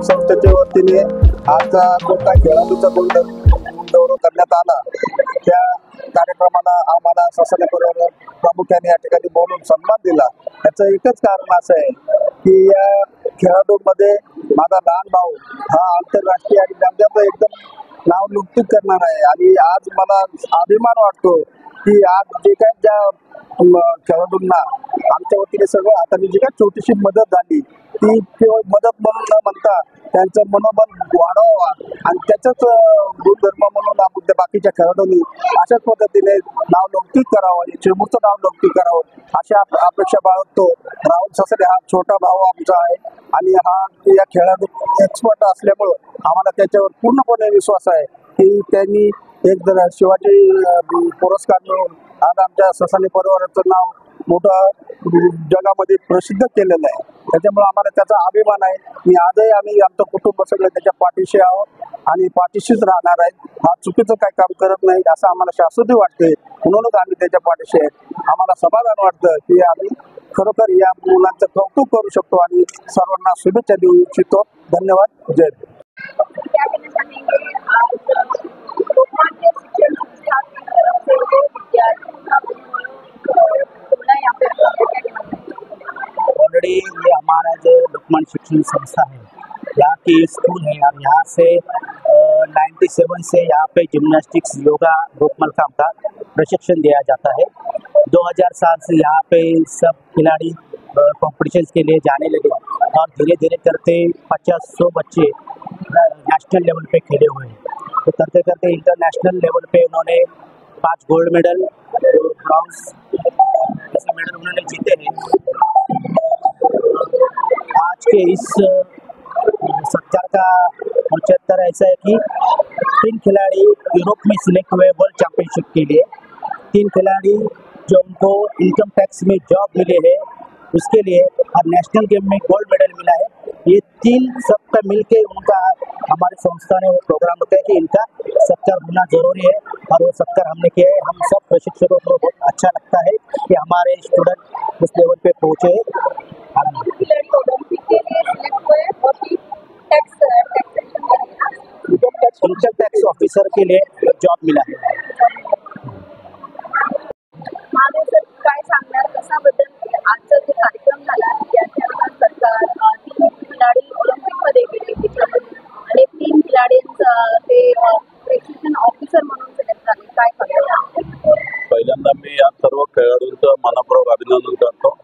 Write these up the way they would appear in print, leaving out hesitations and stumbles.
संस्थेच्या वतीने आज जो काय खेळाडूचा गौरव करण्यात आला, त्या कार्यक्रमाला आम्हाला ससाने परिवार प्रामुख्याने या ठिकाणी बोलून सन्मान दिला. याचं एकच कारण असं आहे की या खेळाडूंमध्ये माझा लहान भाऊ हा आंतरराष्ट्रीय आणि जगाचं एकदम नाव लुकतीत करणार आहे. आणि आज मला अभिमान वाटतो की आज जे काही ज्या खेळाडूंना आमच्या वतीने सर्व हाताने जी काही छोटीशी मदत झाली ती केवळ मदत म्हणून न म्हणता त्यांचं मनोबल वाढवावा आणि त्याचंच गुणधर्म म्हणून आपण बाकीच्या खेळाडूंनी अशाच पद्धतीने नाव लौकिक करावं, चिमूरचं नाव लौकिक करावं अशा अपेक्षा बाळगतो. राहुल ससाने हा छोटा भाऊ आमचा आहे आणि हा या खेळाडू एक्सपर्ट असल्यामुळं आम्हाला त्याच्यावर पूर्णपणे विश्वास आहे की त्यांनी एक जर शिवाजी पुरस्कार मिळून आज आमच्या ससाने परिवाराचं नाव मोठं जगामध्ये प्रसिद्ध केलेलं आहे. त्याच्यामुळे आम्हाला त्याचा अभिमान आहे. मी आजही आम्ही आमचं कुटुंब सगळं त्याच्या पाठीशी आहोत आणि पाठीशीच राहणार आहे. हा चुकीचं काय काम करत नाही असं आम्हाला शाश्वती वाटते, म्हणूनच आम्ही त्याच्या पाठीशी आहे. आम्हाला समाधान वाटतं की आम्ही खरोखर या मुलांचं कौतुक करू शकतो आणि सर्वांना शुभेच्छा देऊ इच्छितो. धन्यवाद. जय हिंद. ऑलरेडी ये हमारा जो लोकमान शिक्षण संस्था है, यहाँ की स्कूल है और यहाँ से 97 से यहाँ पे जिम्नास्टिक्स, योगा, ग्रुप मलखाम का प्रशिक्षण दिया जाता है. 2007 से यहाँ पे सब खिलाड़ी कॉम्पिटिशन्स के लिए जाने लगे और धीरे धीरे करते 50-100 बच्चे नेशनल लेवल पे खेले हुए हैं. तो करते करते इंटरनेशनल लेवल पे उन्होंने 5 गोल्ड मेडल, 2 ब्रॉन्ज ऐसे मेडल उन्होंने जीते हैं. आज के इस सत्कार का मुख्यतर ऐसा है कि 3 खिलाड़ी यूरोप में सिलेक्ट हुए वर्ल्ड चैंपियनशिप के लिए. 3 खिलाड़ी जो उनको इनकम टैक्स में जॉब मिले हैं उसके लिए और नेशनल गेम में गोल्ड मेडल मिला है. ये 3 सबका मिलके उनका हमारी संस्था ने वो प्रोग्राम रखा है कि इनका सत्कार होना जरूरी है और वो सत्कार हमने किया है. हम सब प्रशिक्षकों को बहुत अच्छा लगता है कि हमारे स्टूडेंट उस लेवल पे पहुँचे. इनकम टैक्स ऑफिसर के लिए जॉब मिला है. काय सांगणार कशाबद्दल आजचा जो कार्यक्रम झाला याच्या सरकार 3 खिलाडी ऑलिम्पिकमध्ये गेले त्याच्यामध्ये आणि 3 खिलाड्यांचं ते प्रशिक्षण ऑफिसर म्हणून सिलेक्ट झाले. काय सांगणार? पहिल्यांदा मी या सर्व खेळाडूंचं मनपूर्वक अभिनंदन करतो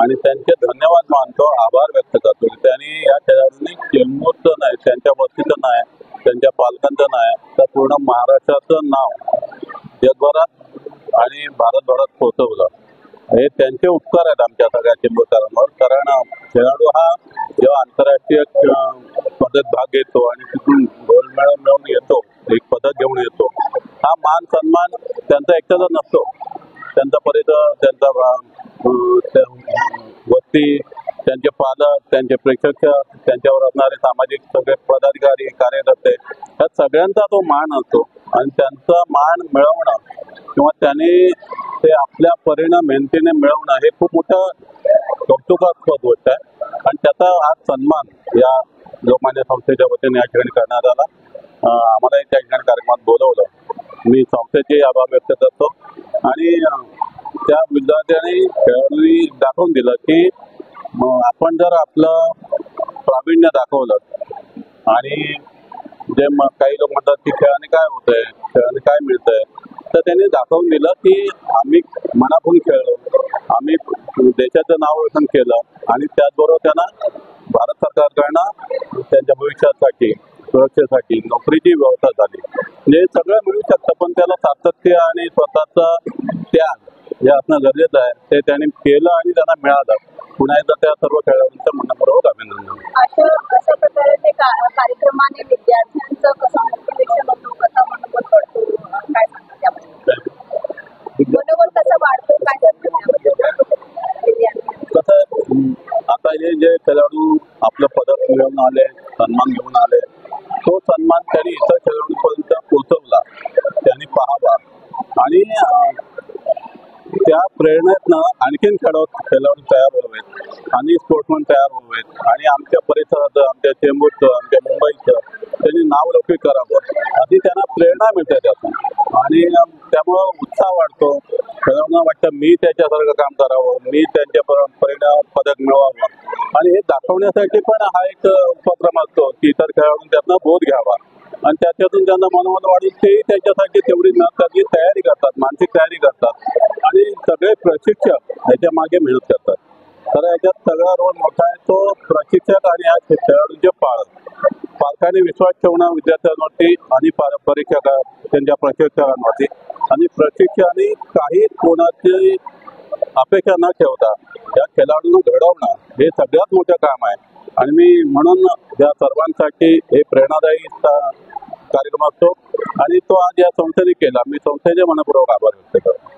आणि त्यांचे धन्यवाद मानतो, आभार व्यक्त करतो. त्यांनी या खेळाडूंनी चेंबूरचं नाही, त्यांच्या वस्तीचं नाही, त्यांच्या पालकांचं नाही, तर पूर्ण महाराष्ट्राचं नाव जगभरात आणि भारतभरात पोहोचवलं. हे त्यांचे उपकार आहेत आमच्या सगळ्या चेंबूरकरांवर. कारण खेळाडू हा जेव्हा आंतरराष्ट्रीय स्पर्धेत भाग घेतो आणि तिथून गोल्ड मेडल मिळवून येतो, एक पदक घेऊन येतो, हा मान सन्मान त्यांचा एकट्याचा नसतो. त्यांचा परिसर, त्यांचा वस्ती, त्यांचे पालक, त्यांचे प्रेक्षक, त्यांच्यावर असणारे सामाजिक सगळे पदाधिकारी, कार्यकर्ते, या सगळ्यांचा तो मान असतो आणि त्यांचा मान मिळवणं किंवा त्यांनी ते आपल्या परीने मेहनतीने मिळवणं हे खूप मोठं कौतुकास्पद गोष्ट आहे आणि त्याचा आज सन्मान या लोकमान्य संस्थेच्या वतीने या ठिकाणी करण्यात आला. आम्हालाही त्या ठिकाणी कार्यक्रमात बोलवलं. मी संस्थेचे आभार व्यक्त करतो आणि त्या विद्यार्थ्यांनी खेळाडूंनी दाखवून दिलं की आपण जर आपलं प्रावीण्य दाखवलं आणि जे काही लोक म्हणतात की खेळाने काय होतंय, खेळाने काय मिळतंय, तर त्यांनी दाखवून दिलं की आम्ही मनातून खेळलो, आम्ही देशाचं नाव रोशन केलं आणि त्याचबरोबर त्यांना भारत सरकारकडनं त्यांच्या भविष्यासाठी, सुरक्षेसाठी नोकरीची व्यवस्था झाली. म्हणजे सगळं मिळू शकतं, पण त्याला सातत्य आणि स्वतःचा त्याग जे असणं गरजेचं आहे ते त्यांनी केलं आणि त्यांना मिळालं. पुन्हा एकदा त्या सर्व खेळाडूंचं मनपूर्वक अभिनंदन. अशा प्रकारे ते कार्यक्रमाने विद्यार्थ्यांचं कसं मोटिवेशन होतो, कसा मनोबल पडतो, काय सांगतात त्याबद्दल? मनोबल कसं वाढतो, काय सांगतात कसं आता हे जे खेळाडू आपलं पदक मिळवून आले, सन्मान घेऊन आले, तो सन्मान त्यांनी इतर खेळाडूंपर्यंत पोहोचवला, त्यांनी पाहावा आणि त्या प्रेरणेतनं आणखीन खेळाडू तयार व्हावेत आणि स्पोर्ट्समन तयार व्हावेत आणि आमच्या परिसरात, आमच्या आमच्या चेंबूरचं आमच्या मुंबईचं त्यांनी नावलौकिक करावं आधी त्यांना प्रेरणा मिळते त्यातून आणि त्यामुळं उत्साह वाढतो. त्यांना वाटतं मी त्याच्यासारखं काम करावं, मी त्यांच्या परीने पदक मिळवावं आणि हे दाखवण्यासाठी पण हा एक उपक्रम असतो की इतर खेळाडूंनी त्यातनं बोध घ्यावा आणि त्याच्यातून त्यांना मनोबल वाढून तेही त्याच्यासाठी तेवढी त्याची तयारी करतात, मानसिक तयारी करतात आणि सगळे प्रशिक्षक याच्या मागे मेहनत करतात. तर याच्यात सगळा रोल मोठा आहे तो प्रशिक्षक आणि या खेळाडूंचे पालकांनी विश्वास ठेवणं विद्यार्थ्यांवरती आणि परीक्षक त्यांच्या प्रशिक्षकांवरती आणि प्रशिक्षकांनी काही कोणाची अपेक्षा न ठेवता या खेळाडूंना घडवणं हे सगळ्यात मोठं काम आहे. आणि मी म्हणून या सर्वांसाठी हे प्रेरणादायी कार्यक्रम असतो आणि तो आज या संस्थेने केला. मी संस्थेचे मनपूर्वक आभार व्यक्त करतो.